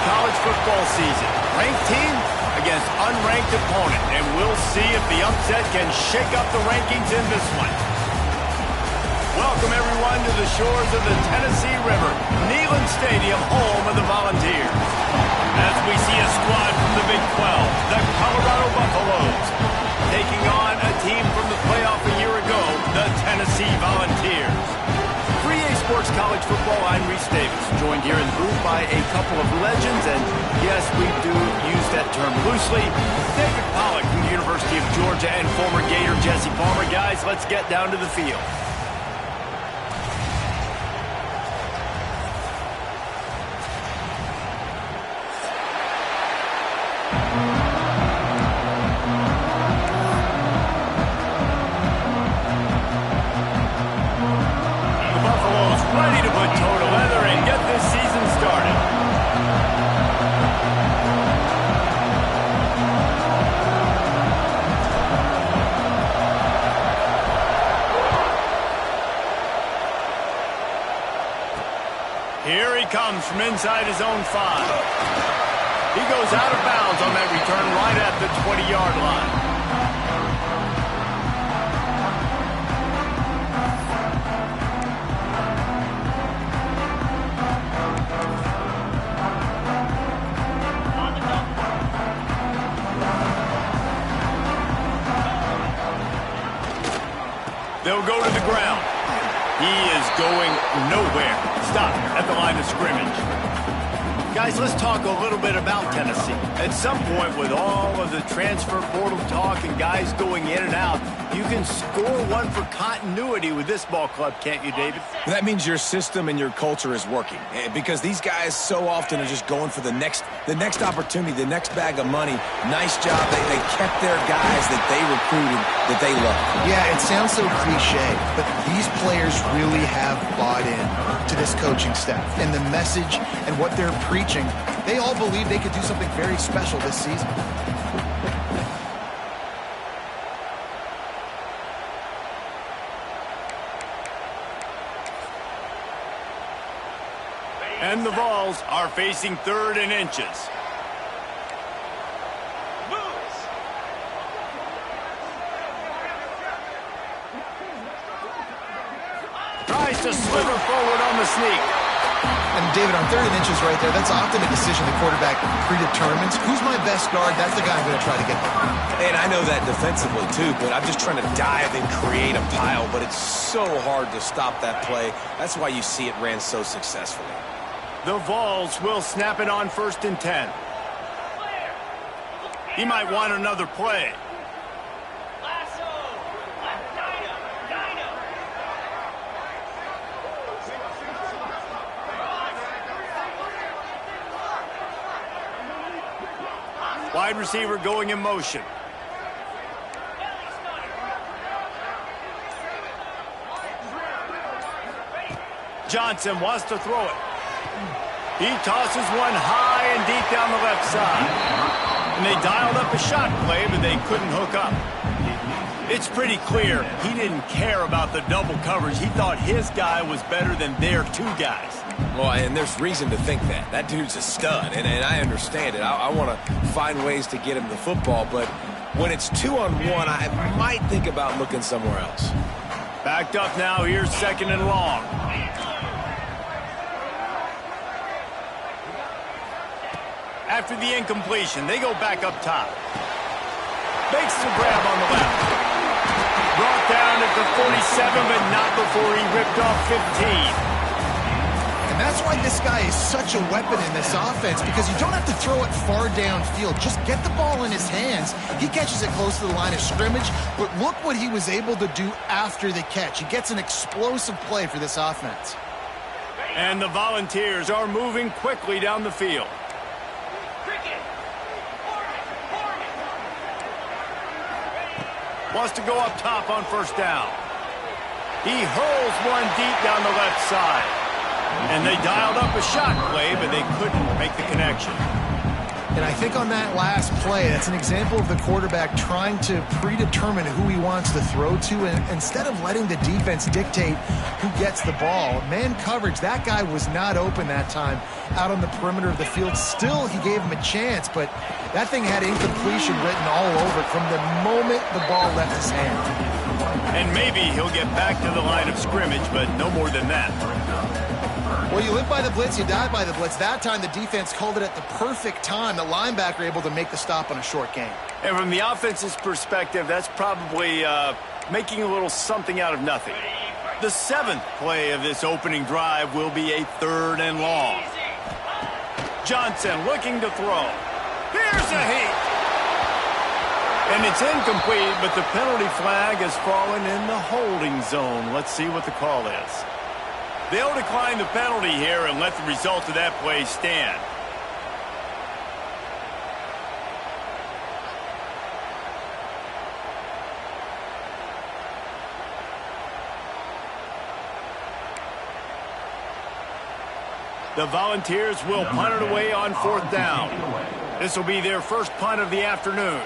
college football season. Ranked team against unranked opponent, and we'll see if the upset can shake up the rankings in this one. Welcome, everyone, to the shores of the Tennessee River, Neyland Stadium, home of the Volunteers. As we see a squad from the Big 12, the Colorado Buffaloes, taking on a team from the playoff a year ago, the Tennessee Volunteers. 3A Sports College Football, I'm Reese Davis, joined here in the booth by a couple of legends, and yes, we do use that term loosely. David Pollack from the University of Georgia and former Gator Jesse Palmer. Guys, let's get down to the field. Ready to put toe to leather and get this season started. Here he comes from inside his own 5. He goes out of bounds on that return right at the 20-yard line. They'll go to the ground. He is going nowhere. Stop at the line of scrimmage. Guys, let's talk a little bit about Tennessee. At some point, with all of the transfer portal talk and guys going in and out, you can score one for continuity with this ball club, can't you, David? That means your system and your culture is working, because these guys so often are just going for the next opportunity, the next bag of money. Nice job. They kept their guys that they recruited, that they love. Yeah, it sounds so cliche, but these players really have bought in to this coaching staff and the message and what they're preaching. They all believe they could do something very special this season. And the Vols are facing 3rd and inches. Tries to sliver forward on the sneak. And David, on 3rd and inches right there, that's often a decision the quarterback predetermines. Who's my best guard? That's the guy I'm going to try to get there. And I know that defensively, too, but I'm just trying to dive and create a pile, but it's so hard to stop that play. That's why you see it ran so successfully. The Vols will snap it on 1st and 10. He might want another play. Wide receiver going in motion. Johnson wants to throw it. He tosses one high and deep down the left side. And they dialed up a shot play, but they couldn't hook up. It's pretty clear he didn't care about the double coverage. He thought his guy was better than their 2 guys. Well, and there's reason to think that. That dude's a stud, and I understand it. I want to find ways to get him the football, but when it's 2-on-1, I might think about looking somewhere else. Backed up now. Here's 2nd and long. After the incompletion, they go back up top. Makes the grab on the left. Brought down at the 47, but not before he ripped off 15. And that's why this guy is such a weapon in this offense, because you don't have to throw it far downfield. Just get the ball in his hands. He catches it close to the line of scrimmage, but look what he was able to do after the catch. He gets an explosive play for this offense. And the Volunteers are moving quickly down the field. Wants to go up top on 1st down. He hurls one deep down the left side. And they dialed up a shot play, but they couldn't make the connection. And I think on that last play, that's an example of the quarterback trying to predetermine who he wants to throw to, and instead of letting the defense dictate who gets the ball. Man coverage, that guy was not open that time out on the perimeter of the field. Still, he gave him a chance, but that thing had incompletion written all over it from the moment the ball left his hand. And maybe he'll get back to the line of scrimmage, but no more than that. Well, you live by the blitz, you die by the blitz. That time, the defense called it at the perfect time. The linebacker able to make the stop on a short gain. And from the offense's perspective, that's probably making a little something out of nothing. The 7th play of this opening drive will be a 3rd and long. Johnson looking to throw. Here's a heat. And it's incomplete, but the penalty flag has fallen in the holding zone. Let's see what the call is. They'll decline the penalty here and let the result of that play stand. The Volunteers will punt it away on 4th down. This will be their first punt of the afternoon.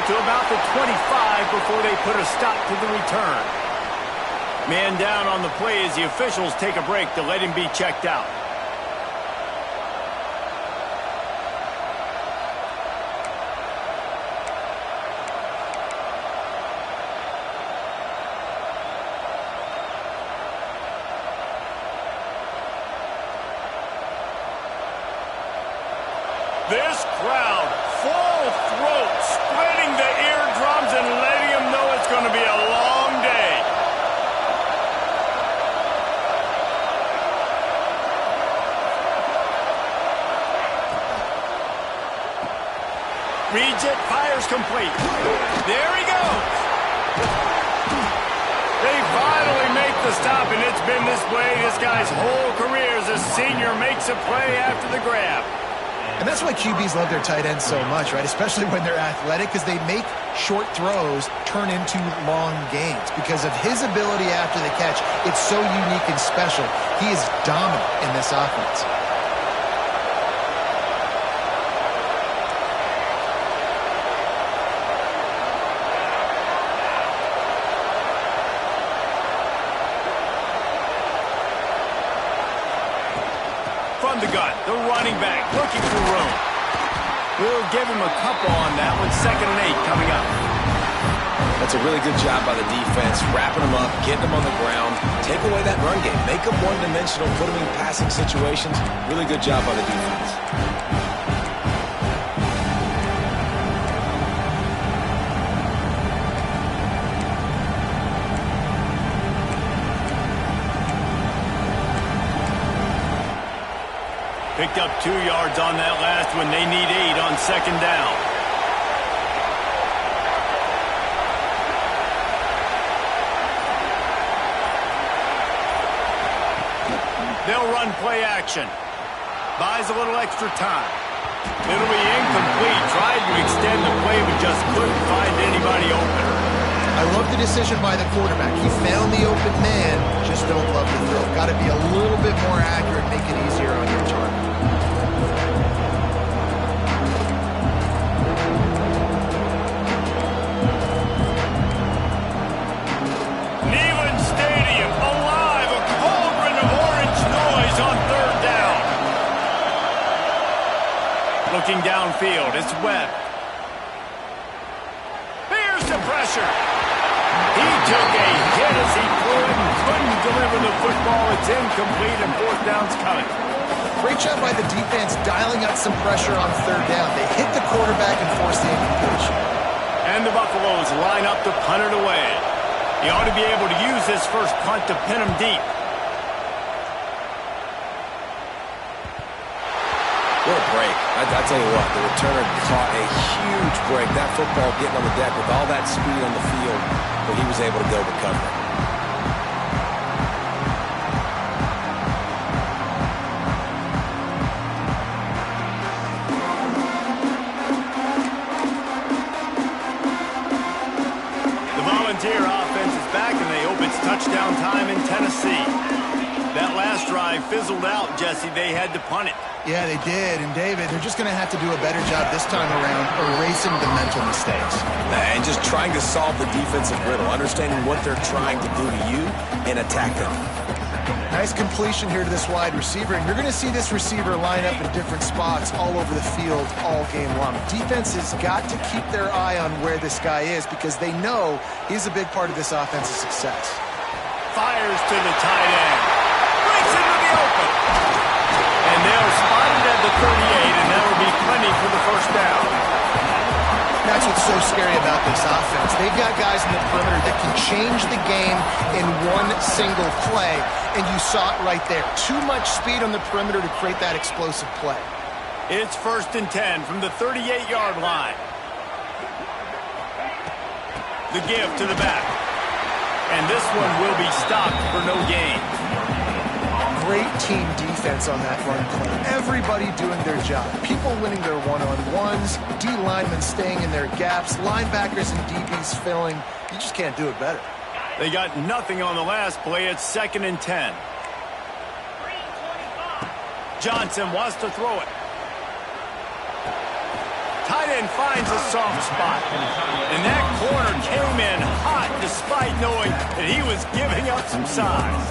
To about the 25 before they put a stop to the return. Man down on the play as the officials take a break to let him be checked out. This crowd, full throat, spreading the eardrums and letting them know it's going to be a long day. Reads it, fires complete. There he goes. They finally make the stop, and it's been this way this guy's whole career as a senior makes a play after the grab. And that's why QBs love their tight ends so much, right? Especially when they're athletic, because they make short throws turn into long gains. Because of his ability after the catch, it's so unique and special. He is dominant in this offense. From the gun, the running back looking for room. We'll give him a couple on that one. 2nd and 8 coming up. That's a really good job by the defense, wrapping them up, getting them on the ground, take away that run game, make them one-dimensional, put them in passing situations. Really good job by the defense. Picked up 2 yards on that last one. They need 8 on 2nd down. They'll run play action. Buys a little extra time. It'll be incomplete. Tried to extend the play, but just couldn't find anybody open. I love the decision by the quarterback. He found the open man. Just don't love the throw. Got to be a little bit more accurate, make it easier on your target. Neyland Stadium, alive, a cauldron of orange noise on 3rd down. Looking downfield, it's Webb. Here's the pressure. He took a hit as he threw it and couldn't deliver the football. It's incomplete and 4th down's coming. Great job by the defense dialing up some pressure on 3rd down. They hit the quarterback and forced the incompletion. And the Buffaloes line up to punt it away. He ought to be able to use this first punt to pin him deep. What a break. I tell you what, the returner caught a huge break. That football getting on the deck with all that speed on the field, but he was able to go recover it. The Volunteer touchdown time in Tennessee. That last drive fizzled out, Jesse. They had to punt it. Yeah, they did. And, David, they're just going to have to do a better job this time around erasing the mental mistakes. And just trying to solve the defensive riddle, understanding what they're trying to do to you and attack them. Nice completion here to this wide receiver, and you're going to see this receiver line up in different spots all over the field all game long. Defense has got to keep their eye on where this guy is because they know he's a big part of this offense's success. Fires to the tight end. Breaks into the open. And they'll spot it at the 38, and that will be plenty for the first down. That's what's so scary about this offense. They've got guys in the perimeter that can change the game in one single play, and you saw it right there. Too much speed on the perimeter to create that explosive play. It's 1st and 10 from the 38-yard line. The give to the back. And this one will be stopped for no gain. Great team defense on that run play. Everybody doing their job. People winning their one-on-ones, D linemen staying in their gaps, linebackers and DBs filling. You just can't do it better. They got nothing on the last play. It's 2nd and 10. Johnson wants to throw it. Tight end finds a soft spot. And that corner came in hot despite knowing that he was giving up some size.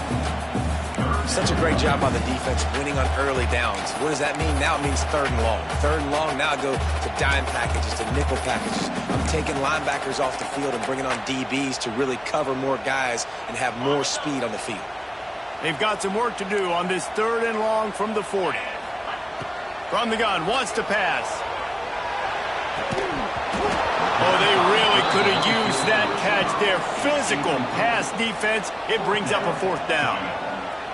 Such a great job by the defense winning on early downs. What does that mean? Now it means 3rd and long. 3rd and long, now I go to dime packages, to nickel packages. I'm taking linebackers off the field and bringing on DBs to really cover more guys and have more speed on the field. They've got some work to do on this 3rd and long from the 40. From the gun, wants to pass. Oh, they really could have used that catch there. Physical pass defense. It brings up a 4th down.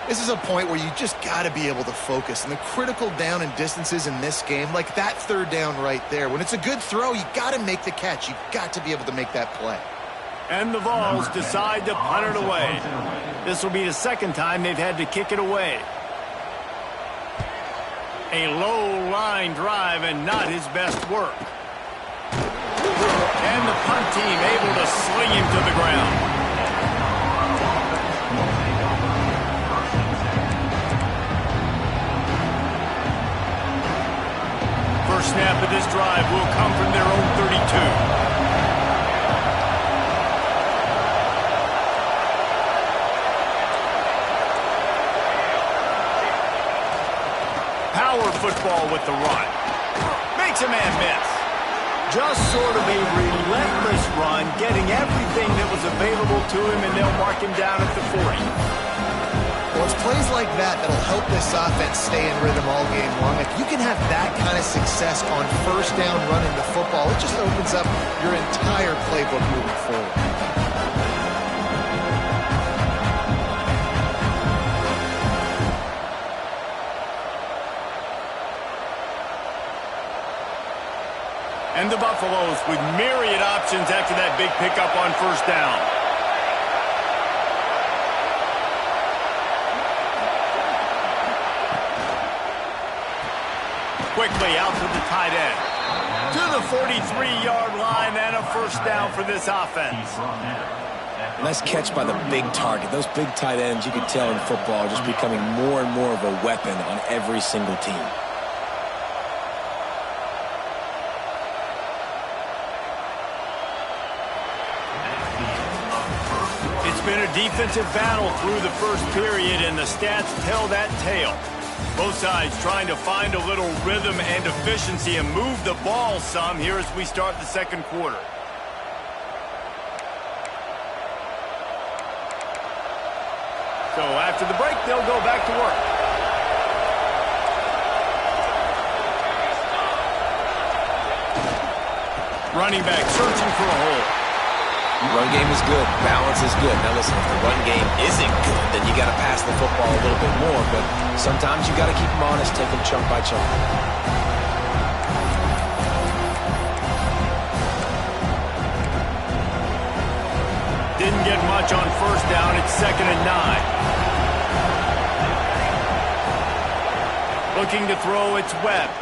This is a point where you just got to be able to focus. And the critical down and distances in this game, like that 3rd down right there, when it's a good throw, you got to make the catch. You've got to be able to make that play. And the Vols decide to punt it away. This will be the 2nd time they've had to kick it away. A low line drive and not his best work. And the punt team able to sling him to the ground. First snap of this drive will come from their own 32. Power football with the run. Makes a man miss. Just sort of a relentless run, getting everything that was available to him, and they'll mark him down at the 40. Well, it's plays like that that'll help this offense stay in rhythm all game long. If you can have that kind of success on 1st down running the football, it just opens up your entire playbook moving forward. And the Buffaloes with myriad options after that big pickup on 1st down. Quickly out to the tight end. To the 43-yard line and a 1st down for this offense. Nice catch by the big target. Those big tight ends, you can tell in football, are just becoming more and more of a weapon on every single team. It's been a defensive battle through the 1st period, and the stats tell that tale. Both sides trying to find a little rhythm and efficiency and move the ball some here as we start the 2nd quarter. So after the break, they'll go back to work. Running back searching for a hole. Run game is good. Balance is good. Now listen, if the run game isn't good, then you got to pass the football a little bit more. But sometimes you got to keep them honest, take them chunk by chunk. Didn't get much on 1st down. It's 2nd and 9. Looking to throw, it's Webb.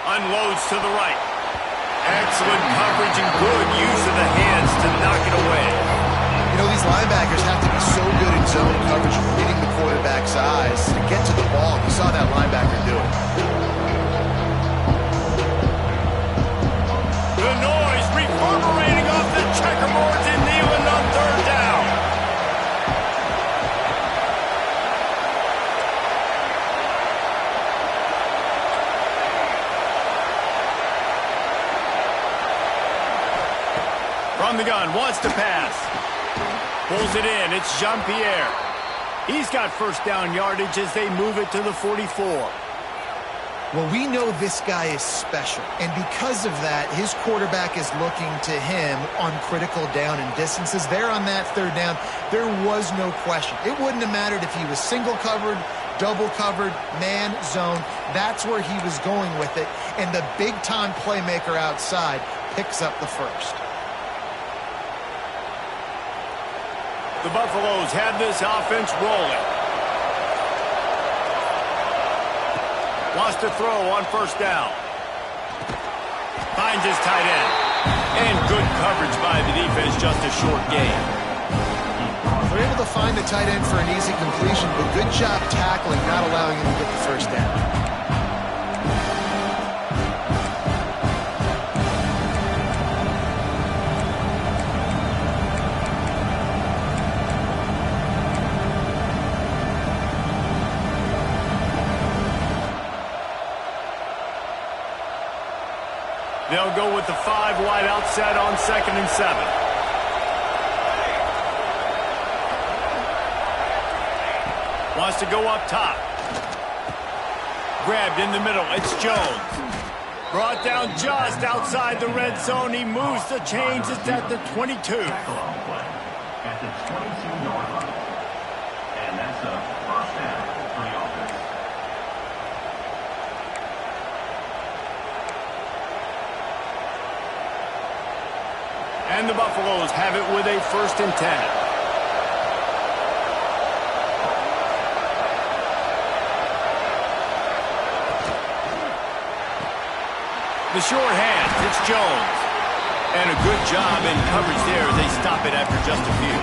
Unloads to the right. Excellent coverage and good use of the hands to knock it away. You know, these linebackers have to be so good in zone coverage, reading the quarterback's eyes to get to the ball. You saw that linebacker do it. The noise reverberating off the checkerboards in Neyland on third down. From the gun, wants to pass. Pulls it in, it's Jean-Pierre. He's got first down yardage as they move it to the 44. Well, we know this guy is special, and because of that, his quarterback is looking to him on critical down and distances. There on that third down, there was no question. It wouldn't have mattered if he was single covered, double covered, man, zone. That's where he was going with it, and the big-time playmaker outside picks up the first. The Buffaloes have this offense rolling. Wants to throw on first down. Finds his tight end. And good coverage by the defense, just a short gain. They're able to find the tight end for an easy completion, but good job tackling, not allowing him to get the first down. They'll go with the 5 wide outset on 2nd and 7. Wants to go up top. Grabbed in the middle. It's Jones. Brought down just outside the red zone. He moves the chains. It's at the 22. At the 22-yard line. And that's a first down for the offense. And the Buffaloes have it with a 1st and 10. The short hand, it's Jones. And a good job in coverage there as they stop it after just a few.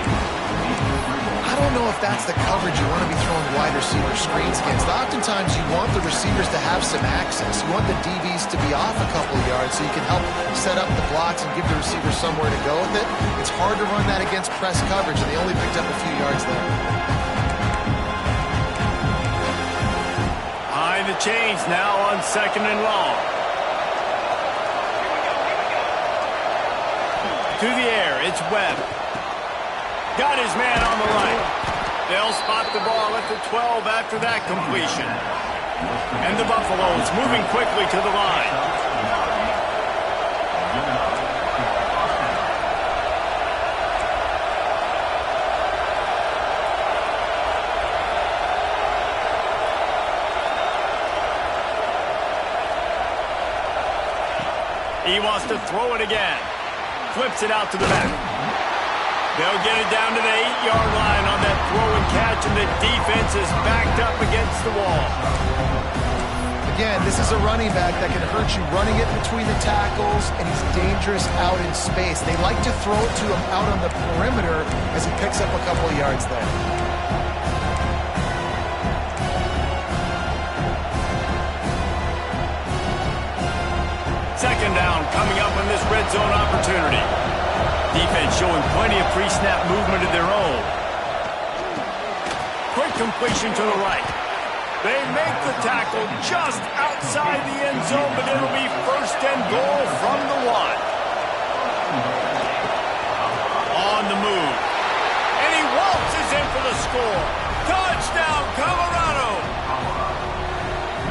I don't know if that's the coverage you want to be throwing wide receiver screens against. Oftentimes you want the receivers to have some access. You want the DBs to be off a couple of yards so you can help set up the blocks and give the receiver somewhere to go with it. It's hard to run that against press coverage, and they only picked up a few yards there. Behind the chains now on 2nd and long. To the air, it's Webb. Got his man on the right. They'll spot the ball at the 12 after that completion. And the Buffaloes moving quickly to the line. He wants to throw it again. Flips it out to the back. They'll get it down to the 8-yard line on that throw and catch, and the defense is backed up against the wall. Again, this is a running back that can hurt you running it between the tackles, and he's dangerous out in space. They like to throw it to him out on the perimeter as he picks up a couple of yards there. Second down coming up in this red zone opportunity. Defense showing plenty of pre-snap movement of their own. Quick completion to the right. They make the tackle just outside the end zone, but it'll be 1st and goal from the 1. On the move. And he waltzes in for the score. Touchdown, Colorado!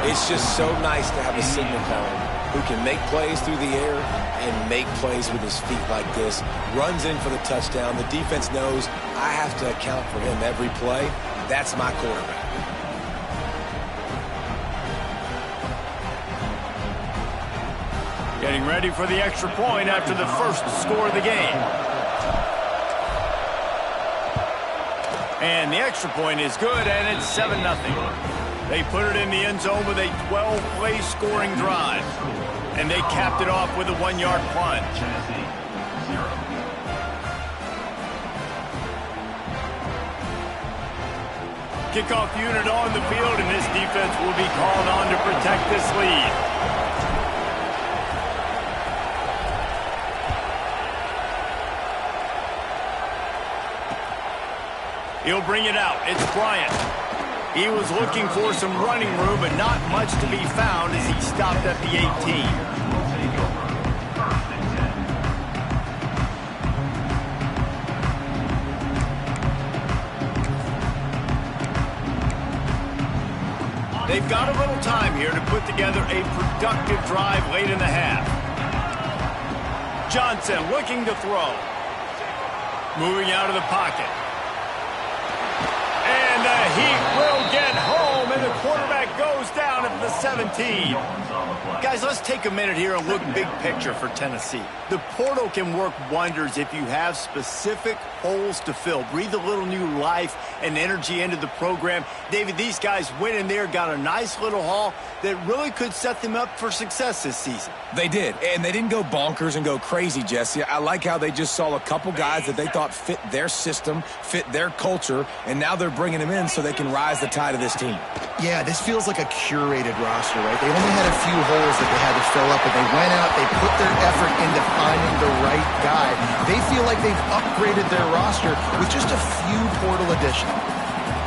It's just so nice to have a signal caller who can make plays through the air and make plays with his feet like this. Runs in for the touchdown. The defense knows I have to account for him every play. That's my quarterback. Getting ready for the extra point after the first score of the game. And the extra point is good, and it's 7-0. They put it in the end zone with a 12-play scoring drive. And they capped it off with a 1-yard plunge. Kickoff unit on the field, and this defense will be called on to protect this lead. He'll bring it out. It's Bryant. He was looking for some running room, but not much to be found as he stopped at the 18. They've got a little time here to put together a productive drive late in the half. Johnson looking to throw. Moving out of the pocket. And the Heat will get home, and the quarterback goes down at the 17. Guys, let's take a minute here and look big picture for Tennessee. The portal can work wonders if you have specific holes to fill. Breathe a little new life and energy into the program. David, these guys went in there, got a nice little haul that really could set them up for success this season. They did, and they didn't go bonkers and go crazy, Jesse. I like how they just saw a couple guys that they thought fit their system, fit their culture, and now they're bringing them in so they can rise the tide of this team. Yeah, this feels like a curated roster, right? They only had a few holes that they had to fill up, but they went out, they put their effort into finding the right guy. They feel like they've upgraded their roster with just a few portal additions.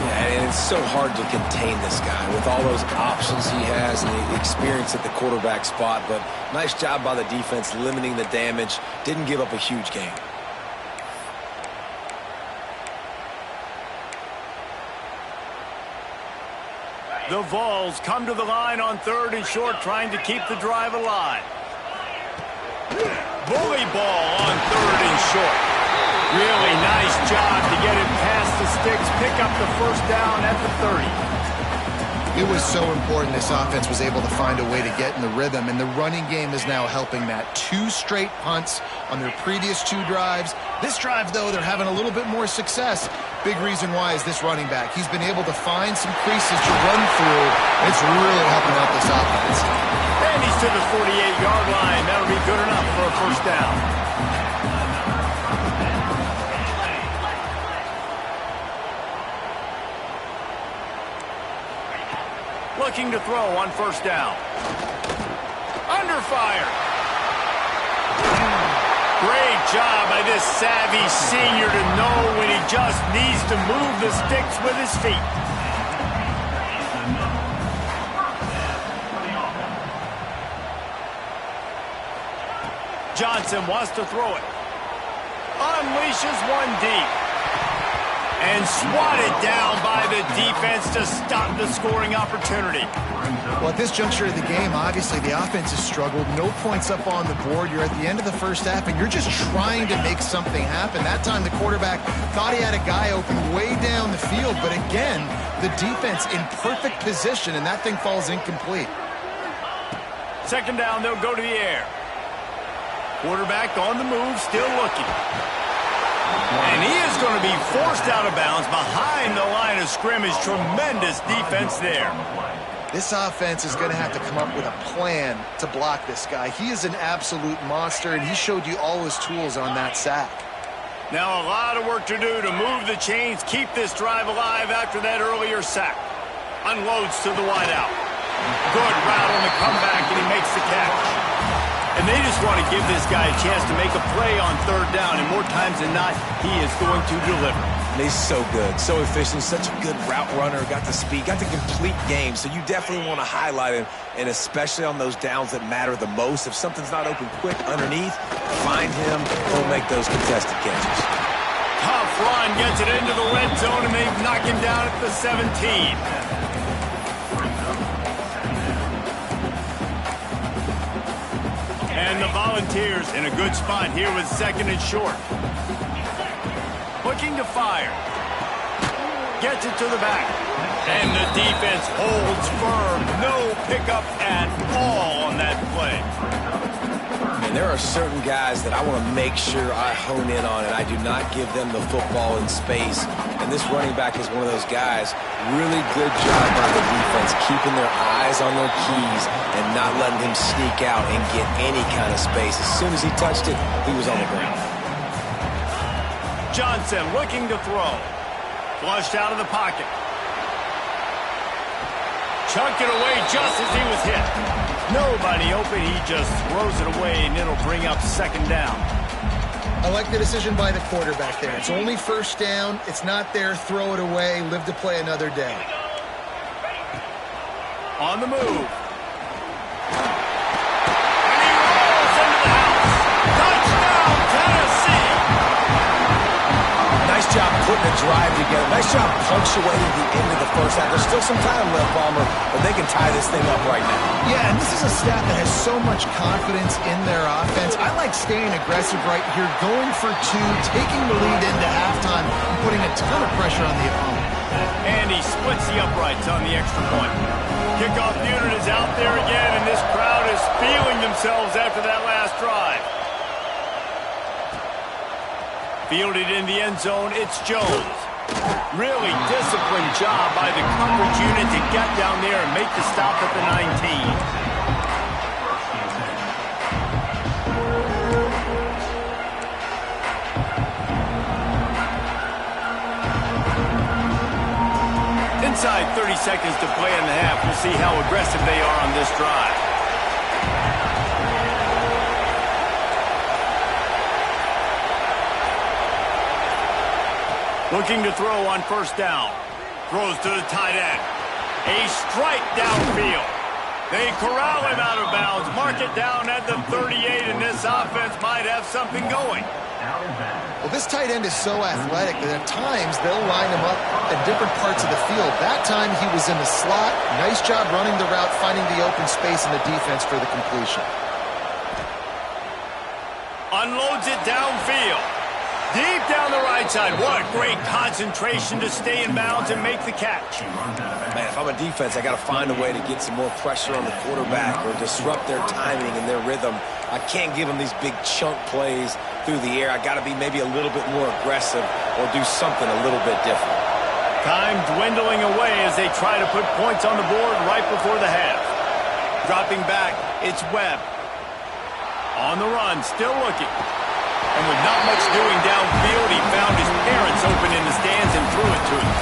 Yeah, and it's so hard to contain this guy with all those options he has and the experience at the quarterback spot, but nice job by the defense limiting the damage. Didn't give up a huge game. The Vols come to the line on 3rd and short, trying to keep the drive alive. Bully ball on 3rd and short. Really nice job to get it past the sticks, pick up the first down at the 30. It was so important this offense was able to find a way to get in the rhythm, and the running game is now helping that. 2 straight punts on their previous 2 drives. This drive, though, they're having a little bit more success. Big reason why is this running back. He's been able to find some creases to run through. It's really helping out this offense. And he's to the 48-yard line. That'll be good enough for a first down. Looking to throw on first down. Under fire. Great job by this savvy senior to know when he just needs to move the sticks with his feet. Johnson wants to throw it. Unleashes one deep. And swatted down by the defense to stop the scoring opportunity. Well, at this juncture of the game, obviously the offense has struggled. No points up on the board. You're at the end of the first half, and you're just trying to make something happen. That time the quarterback thought he had a guy open way down the field, but again, the defense in perfect position, and that thing falls incomplete. Second down, they'll go to the air. Quarterback on the move, still looking. And he is going to be forced out of bounds behind the line of scrimmage. Tremendous defense there. This offense is going to have to come up with a plan to block this guy. He is an absolute monster, and he showed you all his tools on that sack. Now a lot of work to do to move the chains, keep this drive alive after that earlier sack. Unloads to the wideout. Good route on the comeback, and he makes the catch. And they just want to give this guy a chance to make a play on third down, and more times than not, he is going to deliver. And he's so good, so efficient, such a good route runner, got the speed, got the complete game, so you definitely want to highlight him, and especially on those downs that matter the most. If something's not open quick underneath, find him, he'll make those contested catches. Tough run, gets it into the red zone, and they knock him down at the 17. And the Volunteers in a good spot here with 2nd and short. Looking to fire. Gets it to the back. And the defense holds firm. No pickup at all on that play. And there are certain guys that I want to make sure I hone in on, and I do not give them the football in space. And this running back is one of those guys. Really good job by the defense, keeping their eyes on their keys and not letting him sneak out and get any kind of space. As soon as he touched it, he was on the ground. Johnson looking to throw. Flushed out of the pocket. Chunked it away just as he was hit. Nobody open. He just throws it away, and it'll bring up second down. I like the decision by the quarterback there. It's only first down. It's not there. Throw it away. Live to play another day. On the move. And he rolls into the house. Touchdown, Tennessee. Nice job putting a drive together. Nice job punctuating the end of the first half. There's still some time left, Palmer, but they can tie this thing up right now. Yeah, and this is a staff that has so much confidence in their offense. I like staying aggressive right here, going for two, taking the lead into halftime, and putting a ton of pressure on the opponent. And he splits the uprights on the extra point. Kickoff unit is out there again, and this crowd is feeling themselves after that last drive. Fielded in the end zone, it's Jones. Really disciplined job by the coverage unit to get down there and make the stop at the 19. Inside 30 seconds to play in the half. We'll see how aggressive they are on this drive. Looking to throw on first down. Throws to the tight end. A strike downfield. They corral him out of bounds. Mark it down at the 38, and this offense might have something going. Well, this tight end is so athletic that at times they'll line him up at different parts of the field. That time he was in the slot. Nice job running the route, finding the open space in the defense for the completion. Unloads it downfield. Deep down the right side. What great concentration to stay in bounds and make the catch. Man, if I'm a defense, I got to find a way to get some more pressure on the quarterback or disrupt their timing and their rhythm. I can't give them these big chunk plays through the air. I got to be maybe a little bit more aggressive or do something a little bit different. Time dwindling away as they try to put points on the board right before the half. Dropping back, it's Webb. On the run, still looking. And with not much doing downfield, he found his parents open in the stands and threw it to him.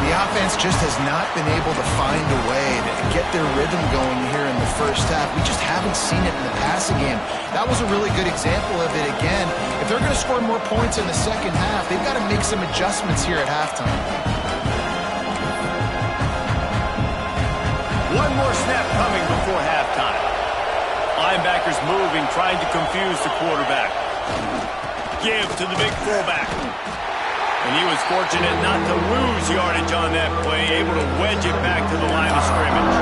The offense just has not been able to find a way to get their rhythm going here in the first half. We just haven't seen it in the passing game. That was a really good example of it again. If they're going to score more points in the second half, they've got to make some adjustments here at halftime. One more snap coming before halftime. Linebackers moving, trying to confuse the quarterback. Give to the big fullback. And he was fortunate not to lose yardage on that play, able to wedge it back to the line of scrimmage.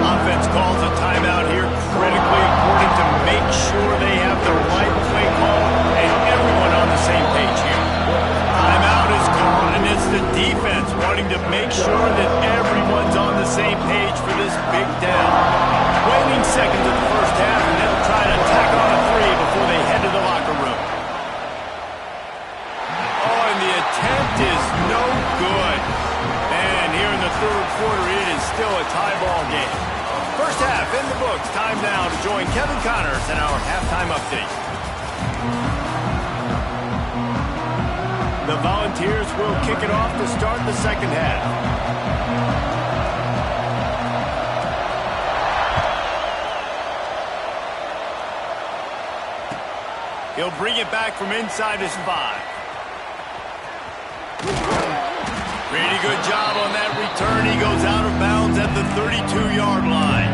Offense calls a timeout here, critically important to make sure they have the right play call and everyone on the same page here. Timeout is called, and it's the defense wanting to make sure that everyone's on the same page for this big down. Waning seconds of the first half, and they'll try to tack on a three before they head to the locker room. Oh, and the attempt is no good. And here in the third quarter, it is still a tie ball game. First half in the books. Time now to join Kevin Connors in our halftime update. The Volunteers will kick it off to start the second half. He'll bring it back from inside his 5. Pretty good job on that return. He goes out of bounds at the 32-yard line.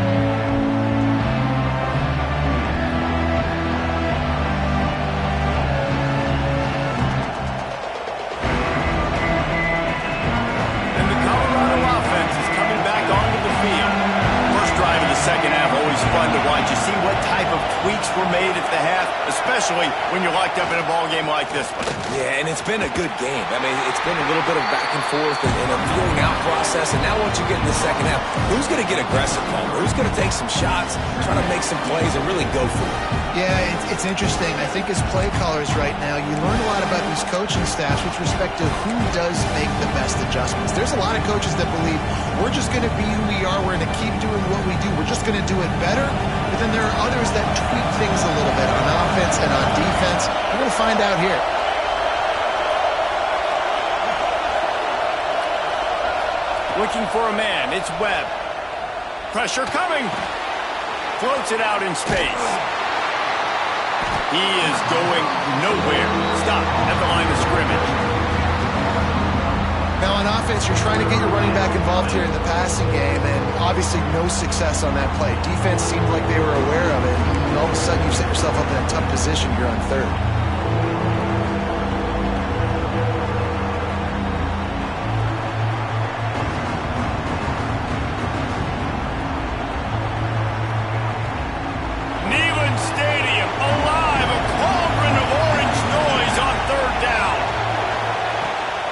And the Colorado offense is coming back onto the field. First drive of the second half, always fun to watch. You see what type of tweaks were made at the half, especially when you're locked up in a ball game like this one. Yeah, and it's been a good game. I mean, it's been a little bit of back and forth and a feeling out process. And now once you get in the second half, who's going to get aggressive, Palmer? Who's going to take some shots, try to make some plays, and really go for it? Yeah, it's interesting. I think as play callers right now, you learn a lot about these coaching staffs with respect to who does make the best adjustments. There's a lot of coaches that believe we're just going to be who we are. We're going to keep doing what we do. We're just going to do it better. But then there are others that tweak things a little bit on offense and on defense. We're going to find out here. Looking for a man. It's Webb. Pressure coming. Floats it out in space. He is going nowhere. Stop at the line of scrimmage. Now on offense, you're trying to get your running back involved here in the passing game, and obviously no success on that play. Defense seemed like they were aware of it, and all of a sudden you set yourself up in a tough position here on third.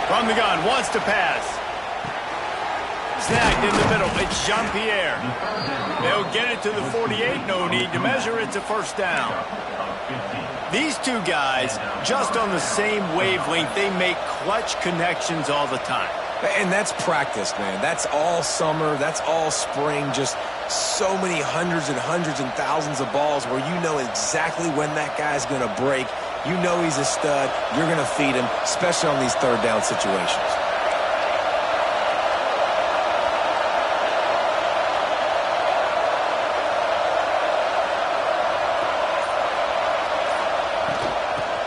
From the gun, wants to pass. Snagged in the middle, it's Jean-Pierre. They'll get it to the 48, no need to measure, it's a first down. These two guys, just on the same wavelength, they make clutch connections all the time. And that's practice, man. That's all summer, that's all spring, just so many hundreds and hundreds and thousands of balls where you know exactly when that guy's going to break. You know he's a stud. You're going to feed him, especially on these third down situations.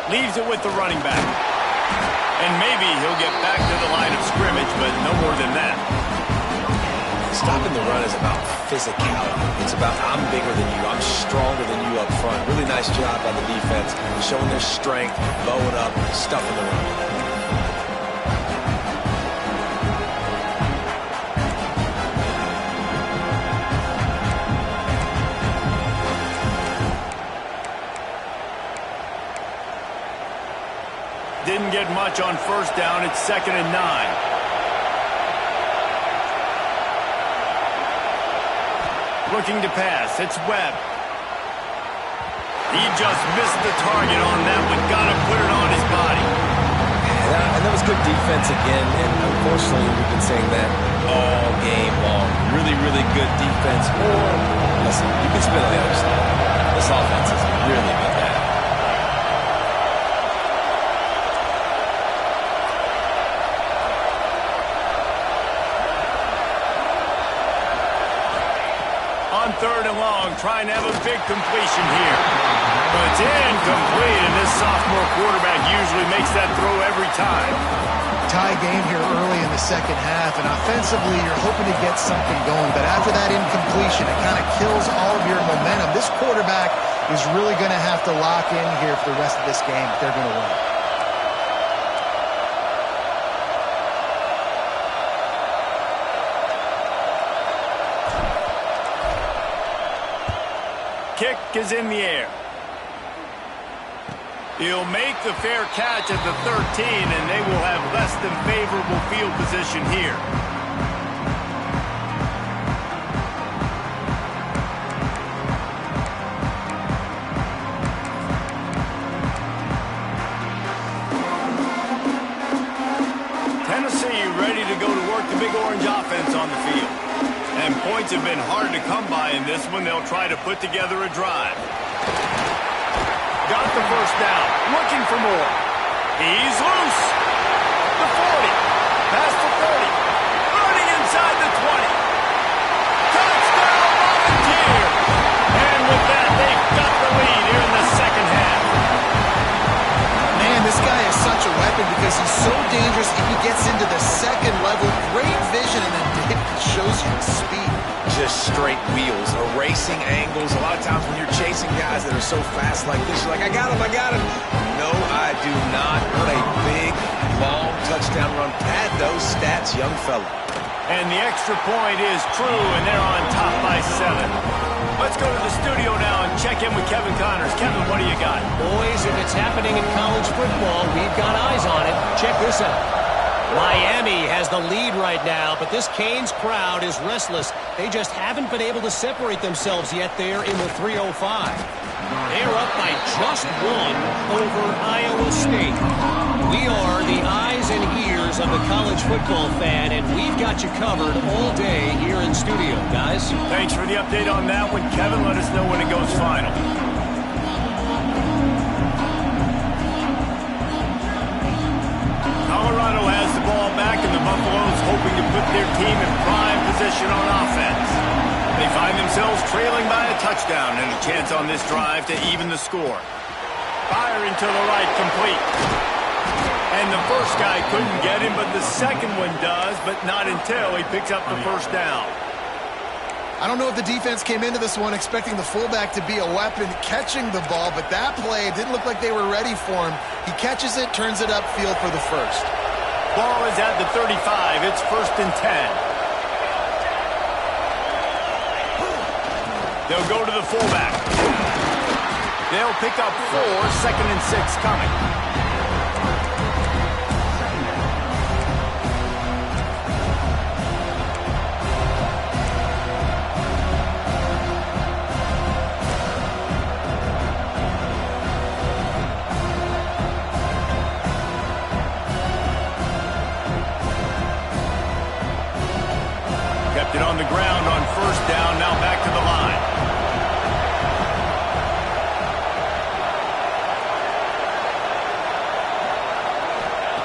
Leaves it with the running back. And maybe he'll get back to the line of scrimmage, but no more than that. Stopping the run is about physicality. It's about I'm bigger than you. I'm stronger than you up front. Really nice job by the defense, showing their strength, bowing up, stuffing the run. Didn't get much on first down. It's 2nd and 9. Looking to pass. It's Webb. He just missed the target on that one. Got to put it on his body. And that was good defense again. And unfortunately, we've been saying that all game long. Really, really good defense. Or, listen, you can spin on the other side. This offense has really been bad. On 3rd and long, trying to have a big completion here. But it's incomplete, and this sophomore quarterback usually makes that throw every time. Tie game here early in the second half, and offensively you're hoping to get something going, but after that incompletion, it kind of kills all of your momentum. This quarterback is really going to have to lock in here for the rest of this game if they're going to win. Kick is in the air. He'll make the fair catch at the 13, and they will have less than favorable field position here. Tennessee ready to go to work the Big Orange offense on the field. And points have been hard to come by in this one. They'll try to put together a drive. Got the first down. Looking for more. He's loose. The 40. Past the 30. Running inside the 20. Touchdown, Volunteer. And with that, they've got the lead here in the second half. Man, this guy is such a weapon because he's so dangerous if he gets into the second level. Great vision, and then David shows you the speed. Just straight wheels, erasing angles. A lot of times when you're chasing guys that are so fast like this, you're like, I got him, I got him. No, I do not. What a big, long touchdown run. Pad those stats, young fella. And the extra point is true, and they're on top by 7. Let's go to the studio now and check in with Kevin Connors. Kevin, what do you got? Boys, if it's happening in college football, we've got eyes on it. Check this out. Miami has the lead right now, but this Canes crowd is restless. They just haven't been able to separate themselves yet there in the 305. They're up by just 1 over Iowa State. We are the eyes and ears of the college football fan, and we've got you covered all day here in studio, guys. Thanks for the update on that one, Kevin. Let us know when it goes final. Colorado has the ball back, and the Buffaloes hoping to put their team in trailing by a touchdown and a chance on this drive to even the score. Firing to the right, complete. And the first guy couldn't get him, but the second one does, but not until he picks up the first down. I don't know if the defense came into this one expecting the fullback to be a weapon catching the ball, but that play didn't look like they were ready for him. He catches it, turns it upfield for the first. Ball is at the 35. It's 1st and 10. They'll go to the fullback. They'll pick up 4, 2nd and 6 coming. Kept it on the ground on 1st down, now back to the line.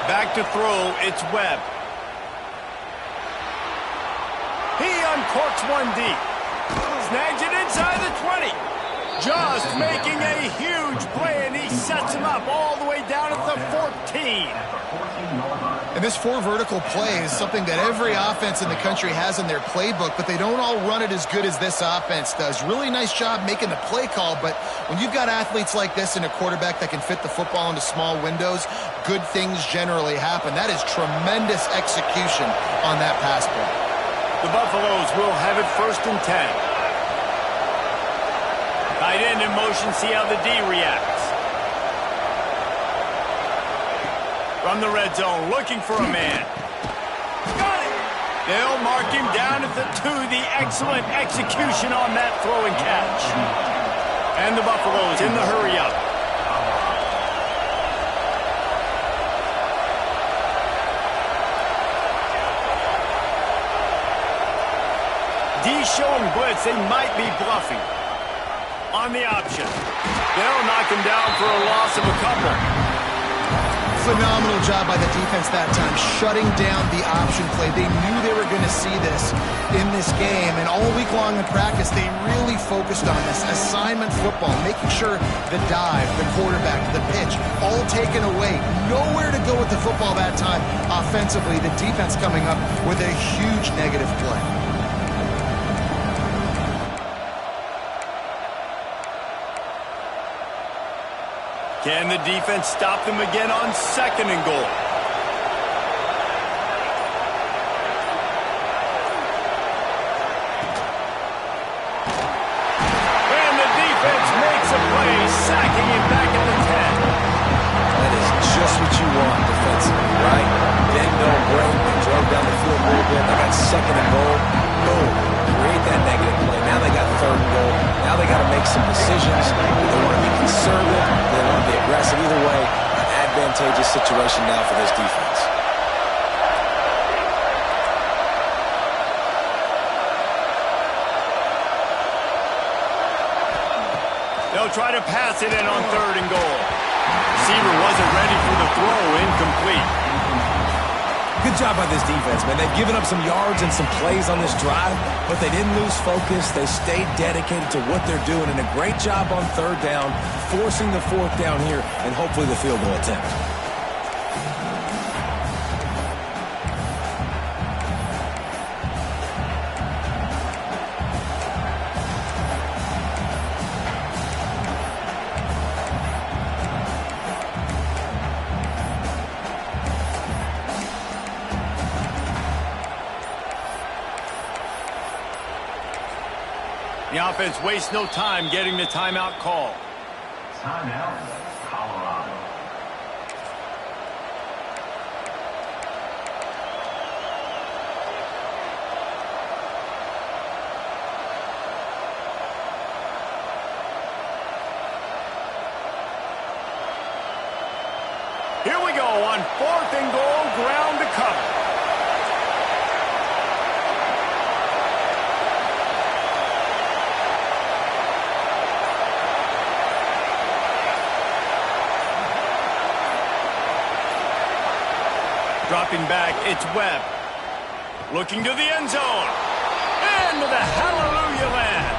Back to throw, it's Webb. He uncorks one deep. Snags it inside the 20. Just making a huge play, and he sets him up all the way down at the 14. And this 4 vertical play is something that every offense in the country has in their playbook, but they don't all run it as good as this offense does. Really nice job making the play call, but when you've got athletes like this and a quarterback that can fit the football into small windows, good things generally happen. That is tremendous execution on that pass play. The Buffaloes will have it 1st and 10. Tight end in motion, see how the D reacts. From the red zone, looking for a man. Got it! They'll mark him down at the 2. The excellent execution on that throw and catch. And the Buffaloes in the hurry up. D showing blitz, they might be bluffing. On the option. They'll knock him down for a loss of a couple. Phenomenal job by the defense that time, shutting down the option play. They knew they were going to see this in this game, and all week long in practice, they really focused on this assignment football, making sure the dive, the quarterback, the pitch, all taken away. Nowhere to go with the football that time offensively. The defense coming up with a huge negative play. Can the defense stop them again on 2nd and goal? And the defense makes a play, sacking him back at the 10. That is just what you want defensively, right? Then don't break. They drove down the field a little bit. They got 2nd and goal. Boom. Create that negative play. Now they got 3rd and goal. Now they got to make some decisions. They want to be conservative. They want to be aggressive. Either way, an advantageous situation now for this defense. They'll try to pass it in on 3rd and goal. Receiver wasn't ready for the throw, incomplete. Good job by this defense, man. They've given up some yards and some plays on this drive, but they didn't lose focus. They stayed dedicated to what they're doing, and a great job on 3rd down, forcing the 4th down here, and hopefully the field goal attempt. The offense wastes no time getting the timeout call. Timeout, Colorado. Here we go on 4th and goal, ground to cover. Dropping back, it's Webb. Looking to the end zone. And to the hallelujah land.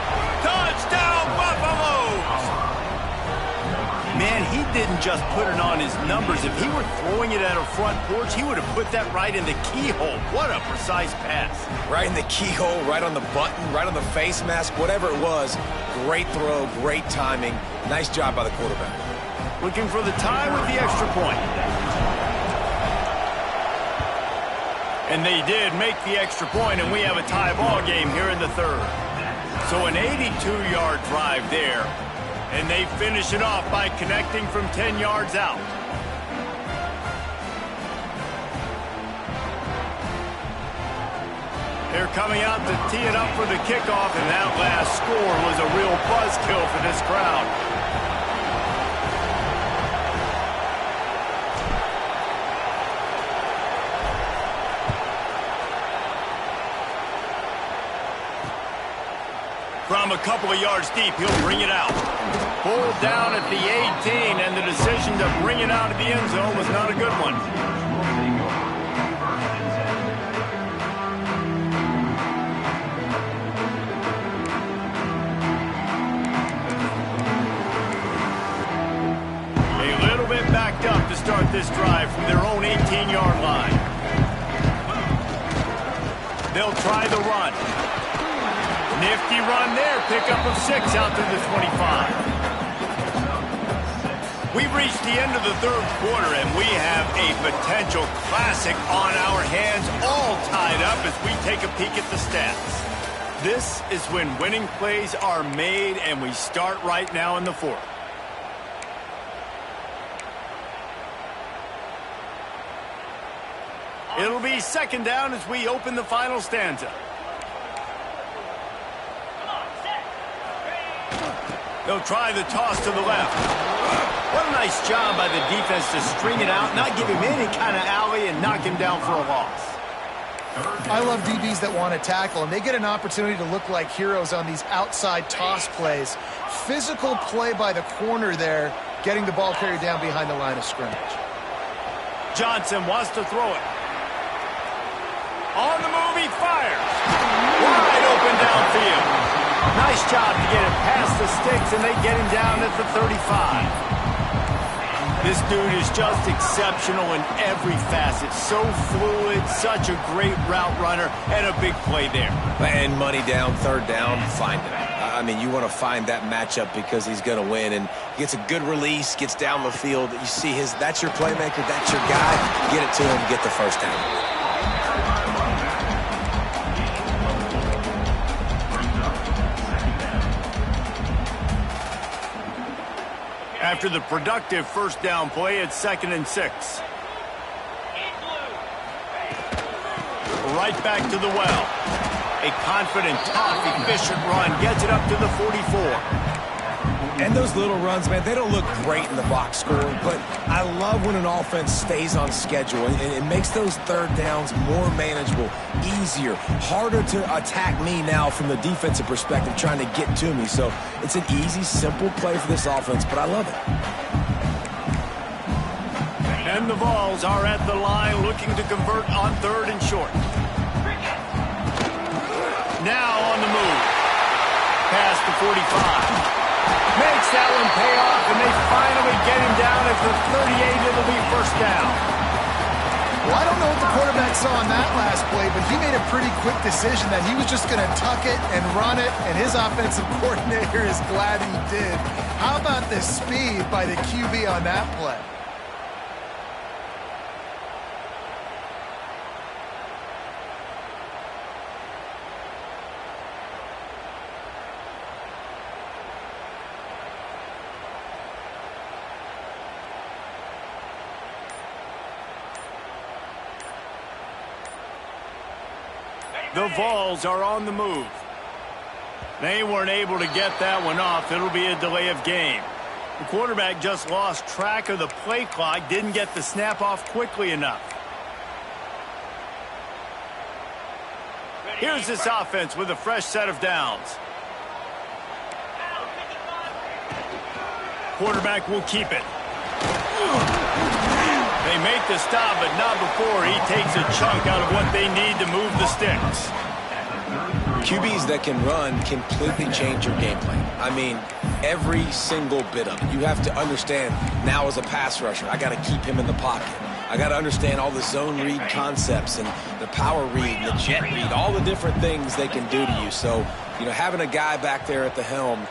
Man, he didn't just put it on his numbers. If he were throwing it at a front porch, he would have put that right in the keyhole. What a precise pass. Right in the keyhole, right on the button, right on the face mask, whatever it was. Great throw, great timing. Nice job by the quarterback. Looking for the tie with the extra point. And they did make the extra point, and we have a tie ball game here in the third. So an 82-yard drive there. And they finish it off by connecting from 10 yards out. They're coming out to tee it up for the kickoff, and that last score was a real buzzkill for this crowd. From a couple of yards deep, he'll bring it out. Pulled down at the 18, and the decision to bring it out of the end zone was not a good one. A little bit backed up to start this drive from their own 18-yard line. They'll try the run. Nifty run there, pickup of 6 out to the 25. We've reached the end of the third quarter, and we have a potential classic on our hands, all tied up as we take a peek at the stats. This is when winning plays are made, and we start right now in the fourth. It'll be second down as we open the final stanza. They'll try the toss to the left. What a nice job by the defense to string it out, not give him any kind of alley, and knock him down for a loss. I love DBs that want to tackle, and they get an opportunity to look like heroes on these outside toss plays. Physical play by the corner there, getting the ball carried down behind the line of scrimmage. Johnson wants to throw it. On the move, he fires. Wide open downfield. Nice job to get it past the sticks, and they get him down at the 35. This dude is just exceptional in every facet. So fluid, such a great route runner, and a big play there. And money down, third down, find him. I mean, you want to find that matchup because he's going to win, and he gets a good release, gets down the field. You see that's your playmaker, that's your guy. Get it to him, get the first down. After the productive first down play, it's 2nd and 6. Right back to the well. A confident, tough, efficient run gets it up to the 44. And those little runs, man, they don't look great in the box score, but I love when an offense stays on schedule, and it makes those third downs more manageable, easier, harder to attack me now from the defensive perspective trying to get to me. So it's an easy, simple play for this offense, but I love it. And the Vols are at the line looking to convert on 3rd and short. Now on the move. Past the 45. Makes that one pay off, and they finally get him down at the 38. It'll be first down. Well, I don't know what the quarterback saw on that last play, but he made a pretty quick decision that he was just going to tuck it and run it, and his offensive coordinator is glad he did. How about the speed by the QB on that play? The Vols are on the move. They weren't able to get that one off. It'll be a delay of game. The quarterback just lost track of the play clock, didn't get the snap off quickly enough. Here's this offense with a fresh set of downs. Quarterback will keep it. They make the stop, but not before he takes a chunk out of what they need to move the sticks. QBs that can run completely change your game plan. I mean, Every single bit of it. You have to understand now as a pass rusher, I got to keep him in the pocket. I got to understand all the zone read concepts and the power read and the jet read, all the different things they can do to you. So, having a guy back there at the helm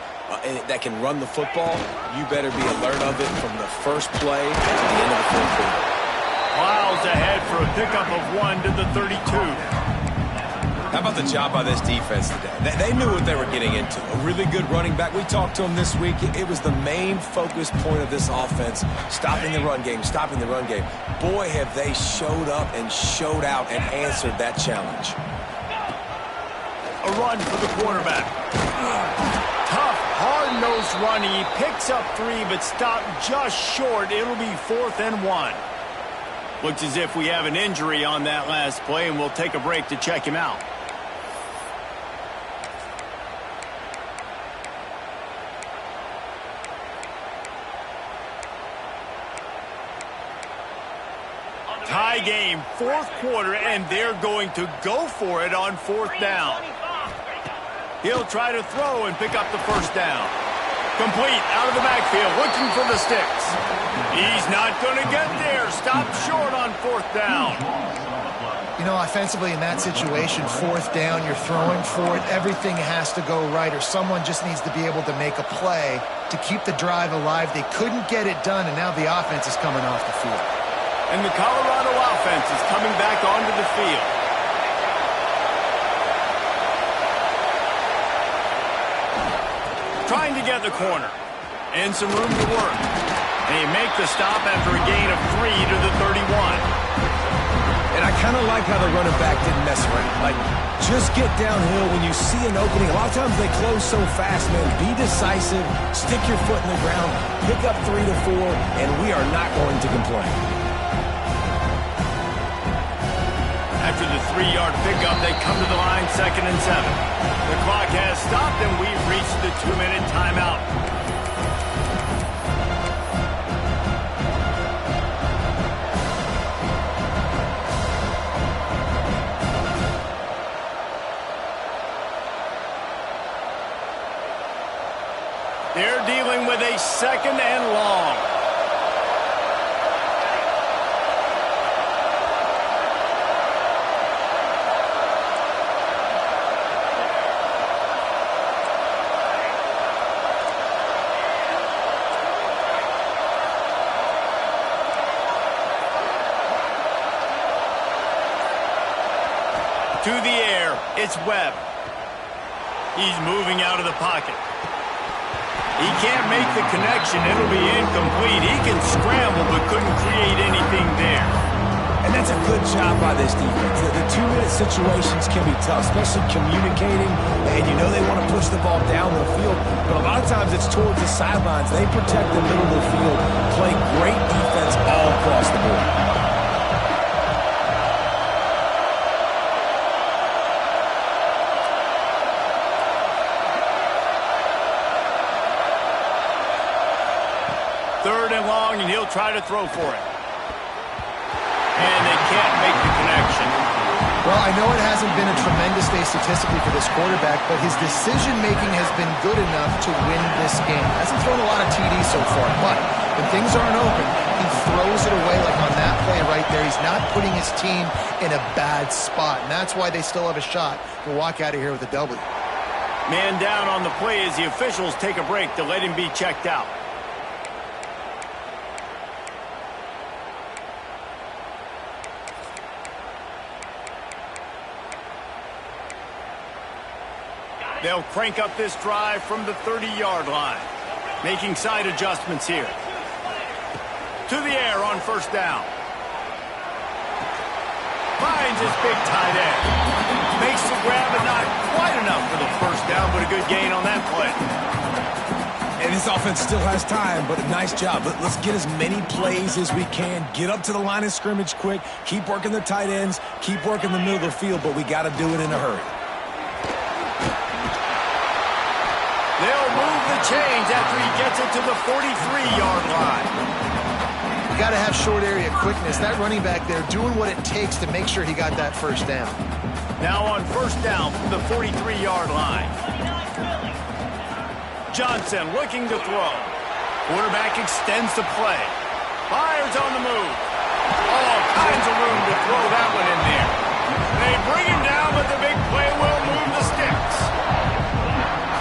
that can run the football, you better be alert of it from the first play to the end of the fourth quarter. Miles ahead for a pickup of 1 to the 32. How about the job by this defense today? They knew what they were getting into. A really good running back. We talked to him this week. It was the main focus point of this offense, stopping the run game, stopping the run game. Boy, have they showed up and showed out and answered that challenge. A run for the quarterback. Tough, hard-nosed run. He picks up 3, but stopped just short. It'll be 4th and 1. Looks as if we have an injury on that last play, and we'll take a break to check him out. Tie game, 4th quarter, and they're going to go for it on 4th down. He'll try to throw and pick up the first down. Complete out of the backfield, looking for the sticks. He's not going to get there. Stopped short on 4th down. Offensively in that situation, 4th down, you're throwing for it. Everything has to go right, or someone just needs to be able to make a play to keep the drive alive. They couldn't get it done, and now the offense is coming off the field. And the Colorado offense is coming back onto the field. Trying to get the corner. And some room to work. And he make the stop after a gain of 3 to the 31. And I kind of like how the running back didn't mess around. Just get downhill when you see an opening. A lot of times they close so fast, man. Be decisive, stick your foot in the ground, pick up 3 to 4, and we are not going to complain. After the 3-yard pickup, they come to the line, 2nd and 7. The clock has stopped, and we've reached the 2-minute timeout. They're dealing with a 2nd and long. To the air, it's Webb. He's moving out of the pocket. He can't make the connection. It'll be incomplete. He can scramble, but couldn't create anything there. And that's a good job by this defense. The 2-minute situations can be tough, especially communicating. And they want to push the ball down the field. But a lot of times it's towards the sidelines. They protect the middle of the field, play great defense all across the board. Third and long, and he'll try to throw for it. And they can't make the connection. Well, I know it hasn't been a tremendous day statistically for this quarterback, but his decision-making has been good enough to win this game. Hasn't thrown a lot of TDs so far, but when things aren't open, he throws it away like on that play right there. He's not putting his team in a bad spot, and that's why they still have a shot to walk out of here with a W. Man down on the play as the officials take a break to let him be checked out. They'll crank up this drive from the 30-yard line. Making side adjustments here. To the air on 1st down. Finds his big tight end. Makes the grab, and not quite enough for the 1st down, but a good gain on that play. And this offense still has time, but a nice job. Let's get as many plays as we can. Get up to the line of scrimmage quick. Keep working the tight ends. Keep working the middle of the field, but we got to do it in a hurry. They'll move the chains after he gets it to the 43-yard line. You got to have short area quickness. That running back there doing what it takes to make sure he got that 1st down. Now on 1st down from the 43-yard line. Johnson looking to throw. Quarterback extends the play. Fires on the move. All kinds of room to throw that one in there. They bring him down, but the big play will move the sticks.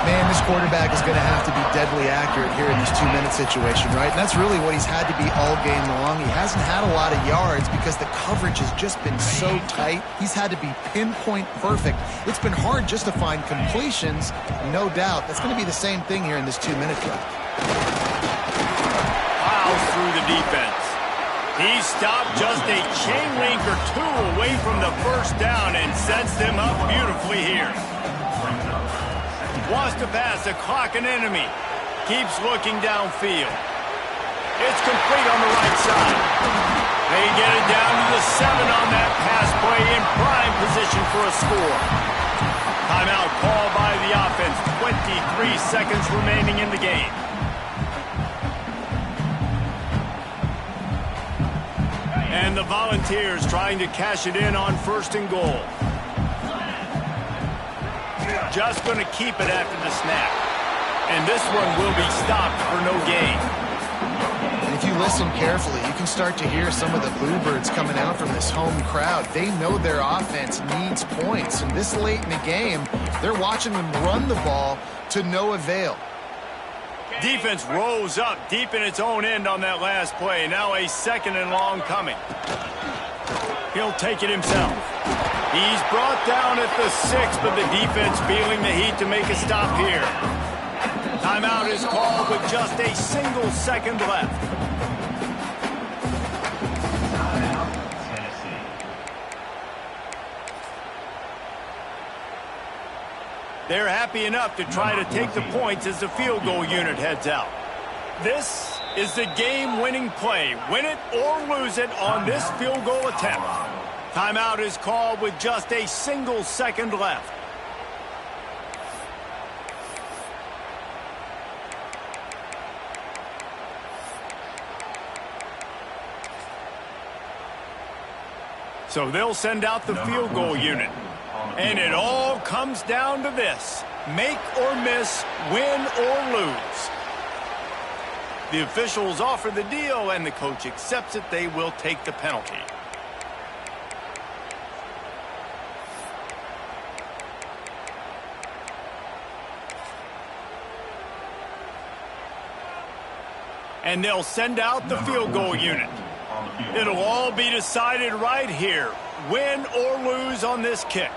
Man, this quarterback is going to have to be deadly accurate here in this 2-minute situation, right? And that's really what he's had to be all game long. He hasn't had a lot of yards because the coverage has just been so tight. He's had to be pinpoint perfect. It's been hard just to find completions, no doubt. That's going to be the same thing here in this 2-minute drive. Plows through the defense. He stopped just a chain link or two away from the first down and sets them up beautifully here. Wants to pass, the clock an enemy. Keeps looking downfield. It's complete on the right side. They get it down to the 7 on that pass play in prime position for a score. Timeout called by the offense. 23 seconds remaining in the game. And the Volunteers trying to cash it in on 1st and goal. Just going to keep it after the snap. And this one will be stopped for no gain. And if you listen carefully, you can start to hear some of the bluebirds coming out from this home crowd. They know their offense needs points. And this late in the game, they're watching them run the ball to no avail. Defense rose up deep in its own end on that last play. Now a 2nd and long coming. He'll take it himself. He's brought down at the 6, but the defense feeling the heat to make a stop here. Timeout is called with just a single second left. They're happy enough to try to take the points as the field goal unit heads out. This is the game-winning play. Win it or lose it on this field goal attempt. Timeout is called with just a single second left. So they'll send out the field goal unit. And it all comes down to this. Make or miss, win or lose. The officials offer the deal, and the coach accepts it. They will take the penalty. And they'll send out the field goal unit. It'll all be decided right here. Win or lose on this kick.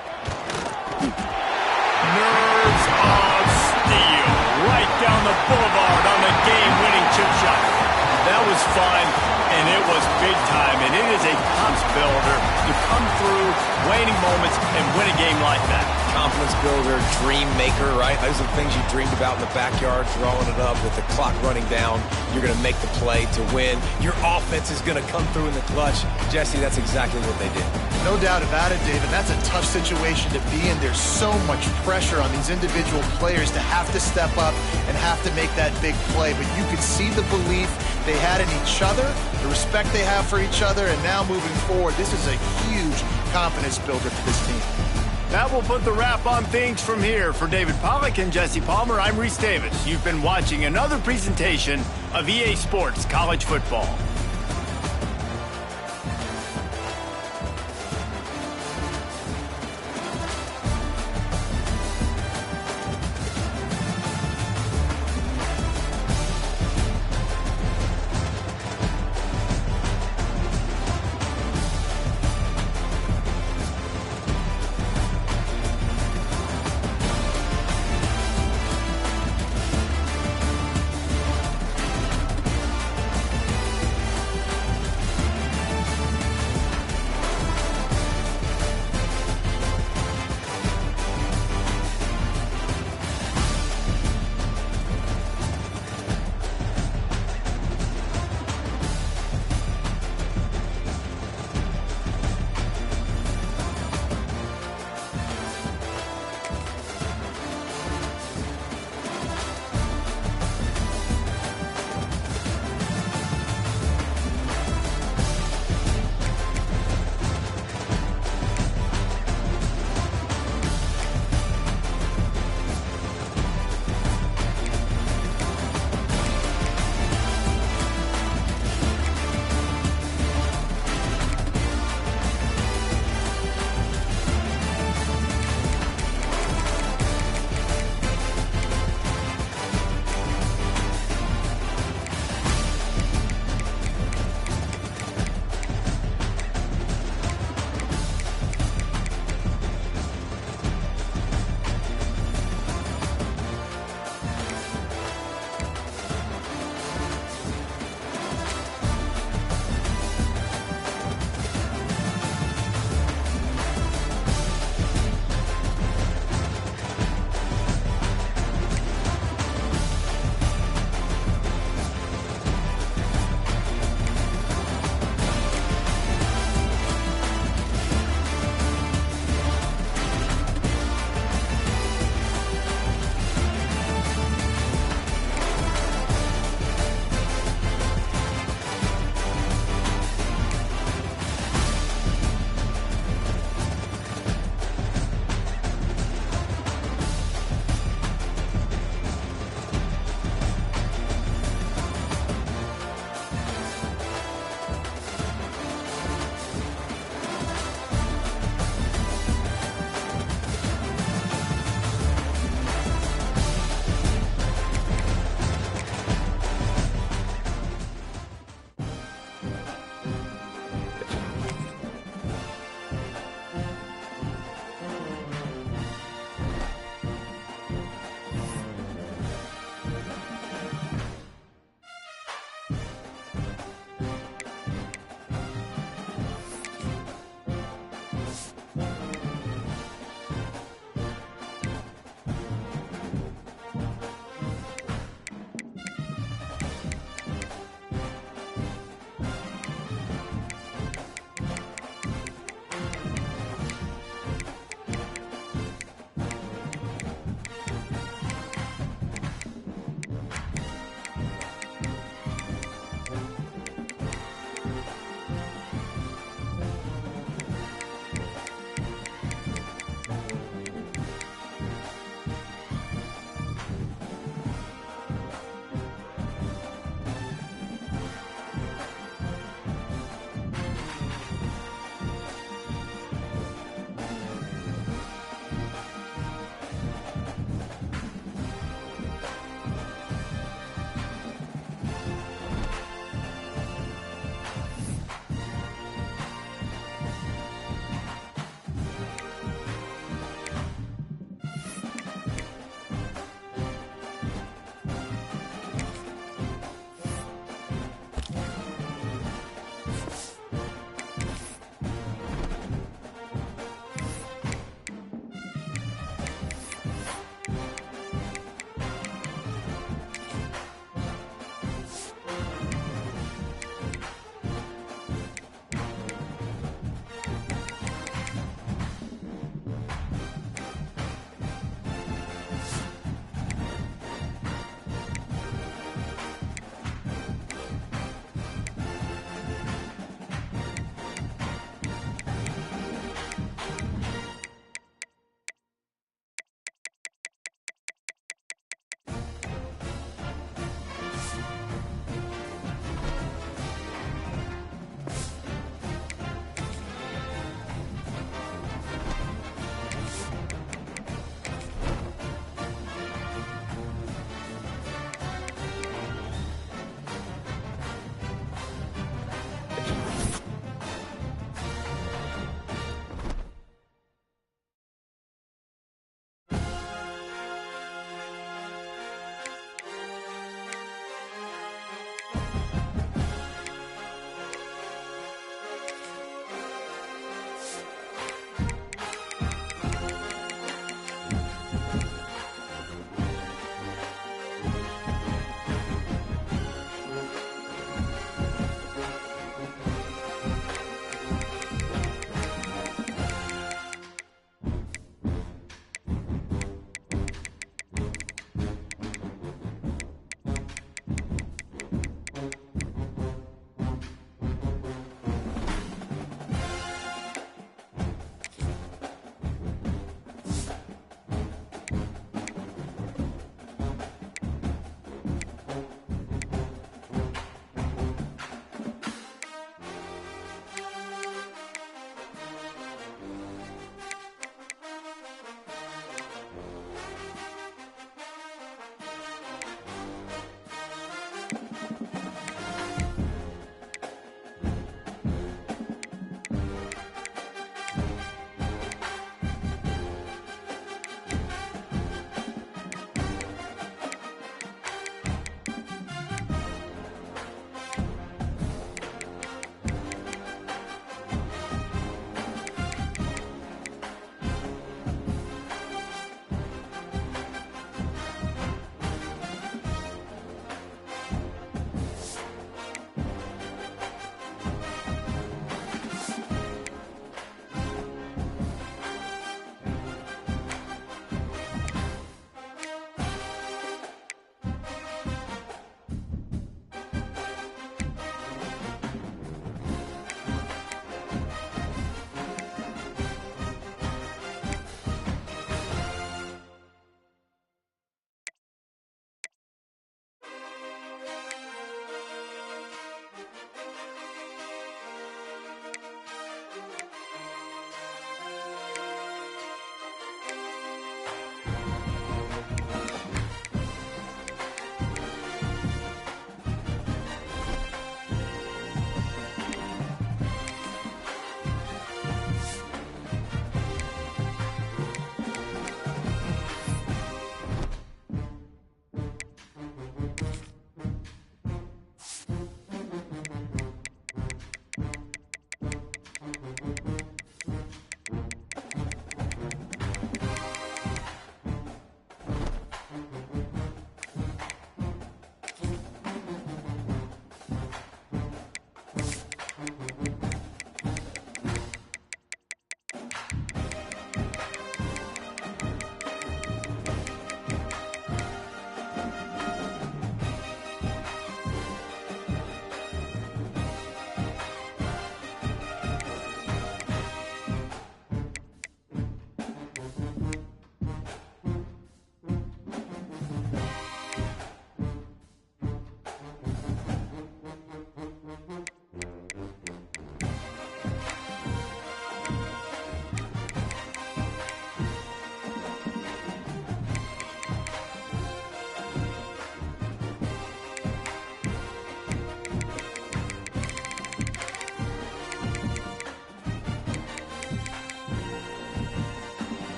Nerves of steel. Right down the boulevard on the game-winning chip shot. That was fun, and it was big time. And it is a confidence builder to come through waning moments and win a game like that. Confidence builder, dream maker, right? Those are the things you dreamed about in the backyard, throwing it up with the clock running down. You're going to make the play to win. Your offense is going to come through in the clutch. Jesse, that's exactly what they did. No doubt about it, David. That's a tough situation to be in. There's so much pressure on these individual players to have to step up and have to make that big play. But you could see the belief they had in each other, the respect they have for each other, and now moving forward, this is a huge confidence builder for this team. That will put the wrap on things from here. For David Pollack and Jesse Palmer, I'm Reese Davis. You've been watching another presentation of EA Sports College Football.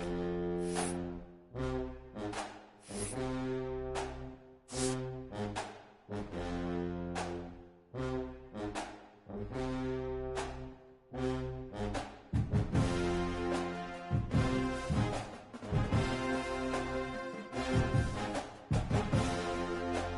off.